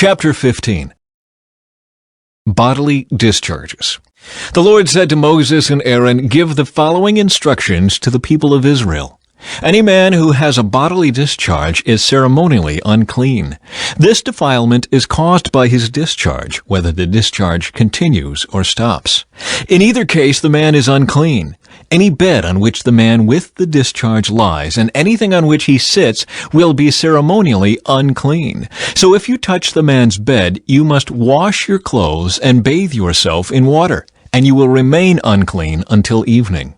Chapter 15. Bodily discharges. The Lord said to Moses and Aaron, "Give the following instructions to the people of Israel. Any man who has a bodily discharge is ceremonially unclean. This defilement is caused by his discharge, whether the discharge continues or stops. In either case, the man is unclean. Any bed on which the man with the discharge lies, and anything on which he sits, will be ceremonially unclean. So if you touch the man's bed, you must wash your clothes and bathe yourself in water, and you will remain unclean until evening.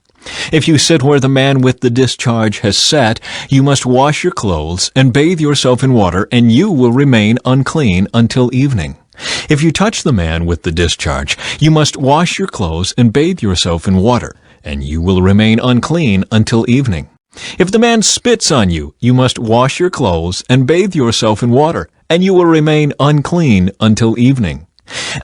If you sit where the man with the discharge has sat, you must wash your clothes and bathe yourself in water, and you will remain unclean until evening. If you touch the man with the discharge, you must wash your clothes and bathe yourself in water, and you will remain unclean until evening. If the man spits on you, you must wash your clothes and bathe yourself in water, and you will remain unclean until evening.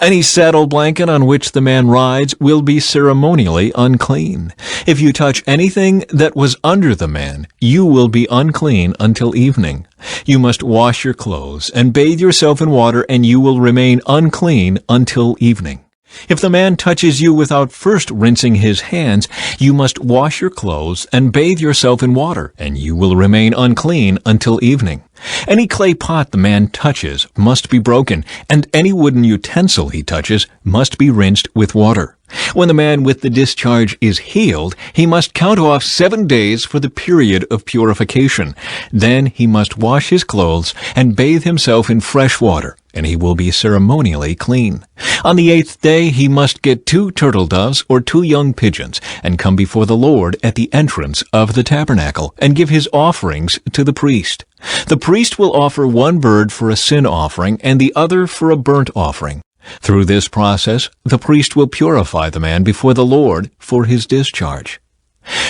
Any saddle blanket on which the man rides will be ceremonially unclean. If you touch anything that was under the man, you will be unclean until evening. You must wash your clothes and bathe yourself in water, and you will remain unclean until evening. If the man touches you without first rinsing his hands, you must wash your clothes and bathe yourself in water, and you will remain unclean until evening. Any clay pot the man touches must be broken, and any wooden utensil he touches must be rinsed with water. When the man with the discharge is healed, he must count off 7 days for the period of purification. Then he must wash his clothes and bathe himself in fresh water, and he will be ceremonially clean. On the 8th day he must get 2 turtle doves or 2 young pigeons, and come before the Lord at the entrance of the tabernacle, and give his offerings to the priest. The priest will offer 1 bird for a sin offering and the other for a burnt offering. Through this process, the priest will purify the man before the Lord for his discharge.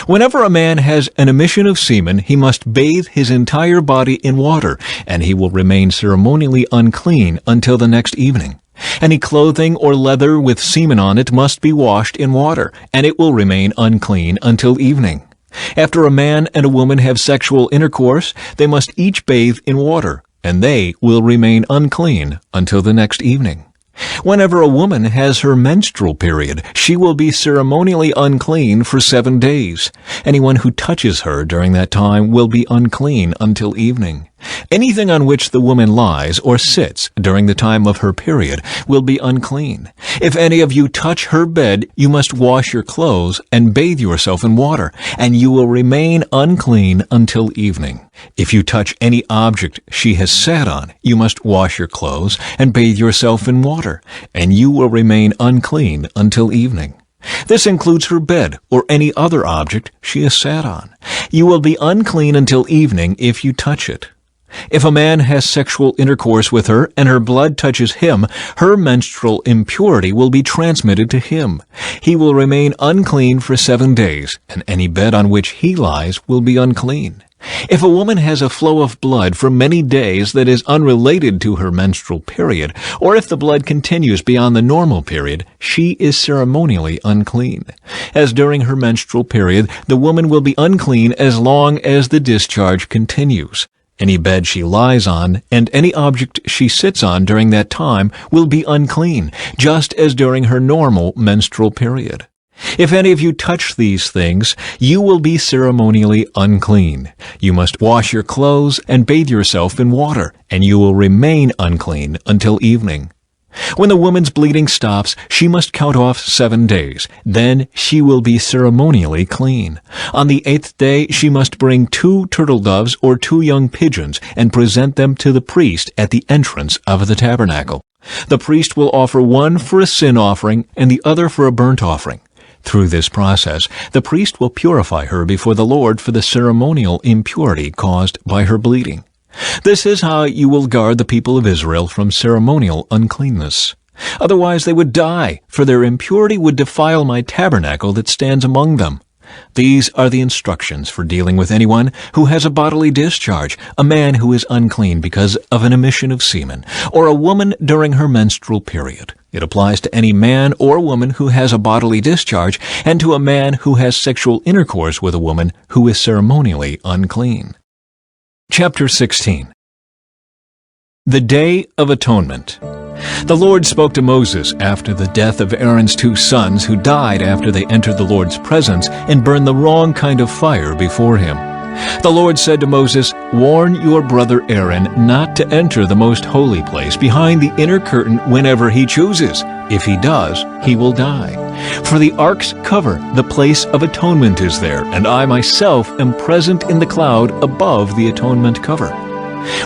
Whenever a man has an emission of semen, he must bathe his entire body in water, and he will remain ceremonially unclean until the next evening. Any clothing or leather with semen on it must be washed in water, and it will remain unclean until evening. After a man and a woman have sexual intercourse, they must each bathe in water, and they will remain unclean until the next evening. Whenever a woman has her menstrual period, she will be ceremonially unclean for 7 days. Anyone who touches her during that time will be unclean until evening. Anything on which the woman lies or sits during the time of her period will be unclean. If any of you touch her bed, you must wash your clothes and bathe yourself in water, and you will remain unclean until evening. If you touch any object she has sat on, you must wash your clothes and bathe yourself in water, and you will remain unclean until evening. This includes her bed or any other object she has sat on. You will be unclean until evening if you touch it. If a man has sexual intercourse with her and her blood touches him, her menstrual impurity will be transmitted to him. He will remain unclean for 7 days, and any bed on which he lies will be unclean. If a woman has a flow of blood for many days that is unrelated to her menstrual period, or if the blood continues beyond the normal period, she is ceremonially unclean. As during her menstrual period, the woman will be unclean as long as the discharge continues. Any bed she lies on and any object she sits on during that time will be unclean, just as during her normal menstrual period. If any of you touch these things, you will be ceremonially unclean. You must wash your clothes and bathe yourself in water, and you will remain unclean until evening. When the woman's bleeding stops, she must count off 7 days. Then she will be ceremonially clean. On the 8th day, she must bring 2 turtle doves or 2 young pigeons and present them to the priest at the entrance of the tabernacle. The priest will offer 1 for a sin offering and the other for a burnt offering. Through this process, the priest will purify her before the Lord for the ceremonial impurity caused by her bleeding. This is how you will guard the people of Israel from ceremonial uncleanness. Otherwise they would die, for their impurity would defile my tabernacle that stands among them. These are the instructions for dealing with anyone who has a bodily discharge, a man who is unclean because of an emission of semen, or a woman during her menstrual period. It applies to any man or woman who has a bodily discharge, and to a man who has sexual intercourse with a woman who is ceremonially unclean. Chapter 16. The Day of Atonement. The Lord spoke to Moses after the death of Aaron's 2 sons who died after they entered the Lord's presence and burned the wrong kind of fire before him. The Lord said to Moses, "Warn your brother Aaron not to enter the most holy place behind the inner curtain whenever he chooses. If he does, he will die. For the ark's cover, the place of atonement is there, and I myself am present in the cloud above the atonement cover."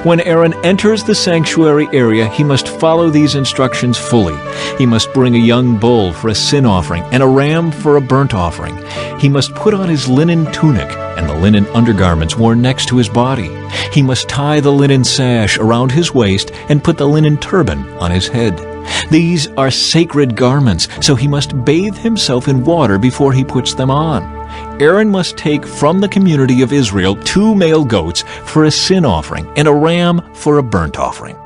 When Aaron enters the sanctuary area, he must follow these instructions fully. He must bring a young bull for a sin offering and a ram for a burnt offering. He must put on his linen tunic and the linen undergarments worn next to his body. He must tie the linen sash around his waist and put the linen turban on his head. These are sacred garments, so he must bathe himself in water before he puts them on. Aaron must take from the community of Israel 2 male goats for a sin offering and a ram for a burnt offering.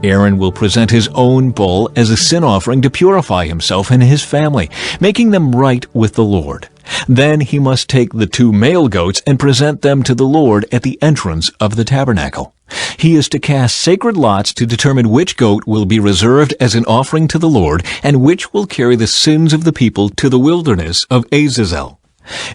Aaron will present his own bull as a sin offering to purify himself and his family, making them right with the Lord. Then he must take the 2 male goats and present them to the Lord at the entrance of the tabernacle. He is to cast sacred lots to determine which goat will be reserved as an offering to the Lord and which will carry the sins of the people to the wilderness of Azazel.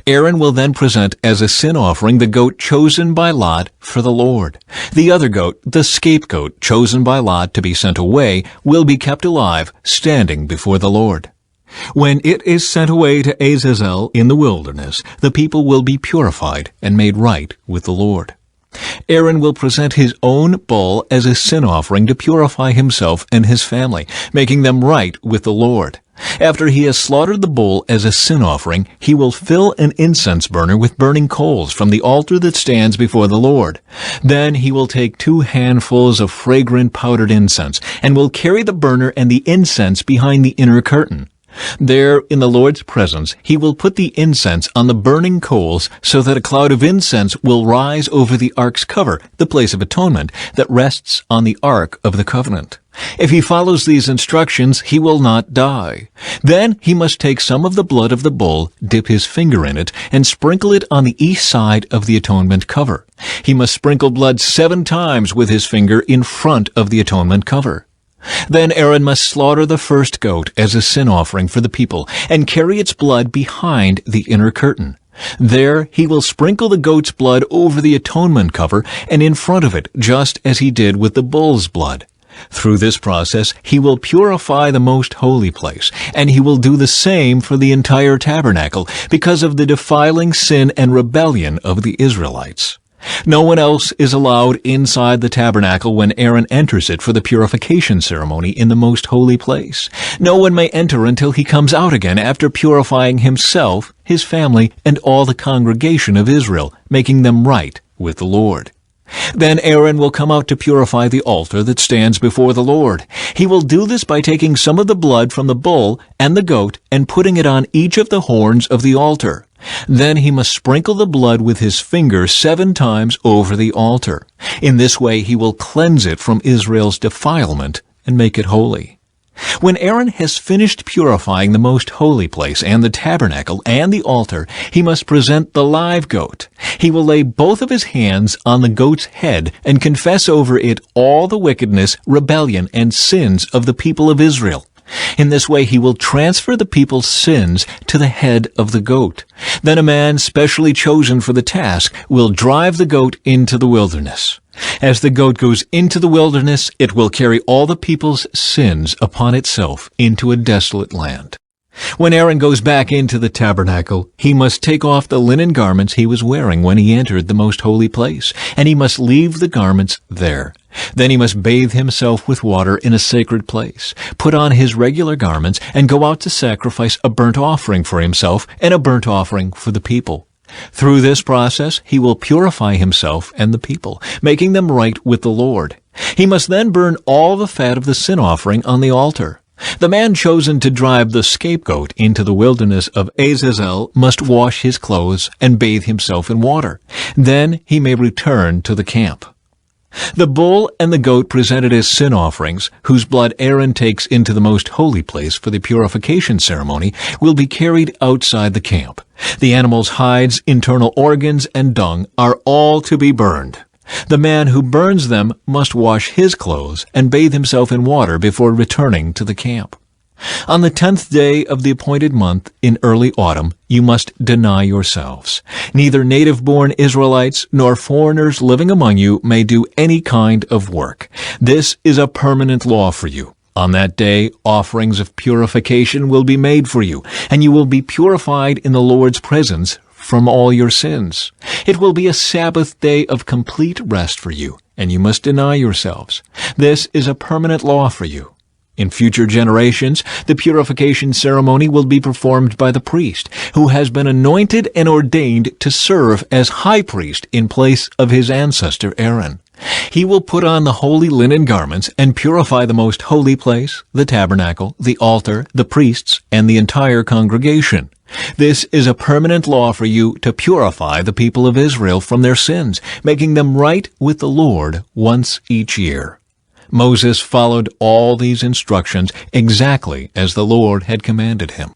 Aaron will then present as a sin offering the goat chosen by lot for the Lord. The other goat, the scapegoat chosen by lot to be sent away, will be kept alive, standing before the Lord. When it is sent away to Azazel in the wilderness, the people will be purified and made right with the Lord. Aaron will present his own bull as a sin offering to purify himself and his family, making them right with the Lord. After he has slaughtered the bull as a sin offering, he will fill an incense burner with burning coals from the altar that stands before the Lord. Then he will take 2 handfuls of fragrant powdered incense and will carry the burner and the incense behind the inner curtain. There, in the Lord's presence, he will put the incense on the burning coals so that a cloud of incense will rise over the ark's cover, the place of atonement, that rests on the ark of the covenant. If he follows these instructions, he will not die. Then he must take some of the blood of the bull, dip his finger in it, and sprinkle it on the east side of the atonement cover. He must sprinkle blood 7 times with his finger in front of the atonement cover. Then Aaron must slaughter the first goat as a sin offering for the people and carry its blood behind the inner curtain. There he will sprinkle the goat's blood over the atonement cover and in front of it, just as he did with the bull's blood. Through this process, he will purify the most holy place, and he will do the same for the entire tabernacle because of the defiling sin and rebellion of the Israelites. No one else is allowed inside the tabernacle when Aaron enters it for the purification ceremony in the most holy place. No one may enter until he comes out again after purifying himself, his family, and all the congregation of Israel, making them right with the Lord. Then Aaron will come out to purify the altar that stands before the Lord. He will do this by taking some of the blood from the bull and the goat and putting it on each of the horns of the altar. Then he must sprinkle the blood with his finger 7 times over the altar. In this way he will cleanse it from Israel's defilement and make it holy. When Aaron has finished purifying the most holy place and the tabernacle and the altar, he must present the live goat. He will lay both of his hands on the goat's head and confess over it all the wickedness, rebellion, and sins of the people of Israel. In this way he will transfer the people's sins to the head of the goat. Then a man specially chosen for the task will drive the goat into the wilderness. As the goat goes into the wilderness, it will carry all the people's sins upon itself into a desolate land. When Aaron goes back into the tabernacle, he must take off the linen garments he was wearing when he entered the most holy place, and he must leave the garments there. Then he must bathe himself with water in a sacred place, put on his regular garments, and go out to sacrifice a burnt offering for himself and a burnt offering for the people. Through this process, he will purify himself and the people, making them right with the Lord. He must then burn all the fat of the sin offering on the altar. The man chosen to drive the scapegoat into the wilderness of Azazel must wash his clothes and bathe himself in water. Then he may return to the camp. The bull and the goat presented as sin offerings, whose blood Aaron takes into the most holy place for the purification ceremony, will be carried outside the camp. The animal's hides, internal organs, and dung are all to be burned. The man who burns them must wash his clothes and bathe himself in water before returning to the camp. On the 10th day of the appointed month in early autumn, you must deny yourselves. Neither native-born Israelites nor foreigners living among you may do any kind of work. This is a permanent law for you. On that day, offerings of purification will be made for you, and you will be purified in the Lord's presence from all your sins. It will be a Sabbath day of complete rest for you, and you must deny yourselves. This is a permanent law for you. In future generations, the purification ceremony will be performed by the priest, who has been anointed and ordained to serve as high priest in place of his ancestor Aaron. He will put on the holy linen garments and purify the most holy place, the tabernacle, the altar, the priests, and the entire congregation. This is a permanent law for you to purify the people of Israel from their sins, making them right with the Lord once each year. Moses followed all these instructions exactly as the Lord had commanded him.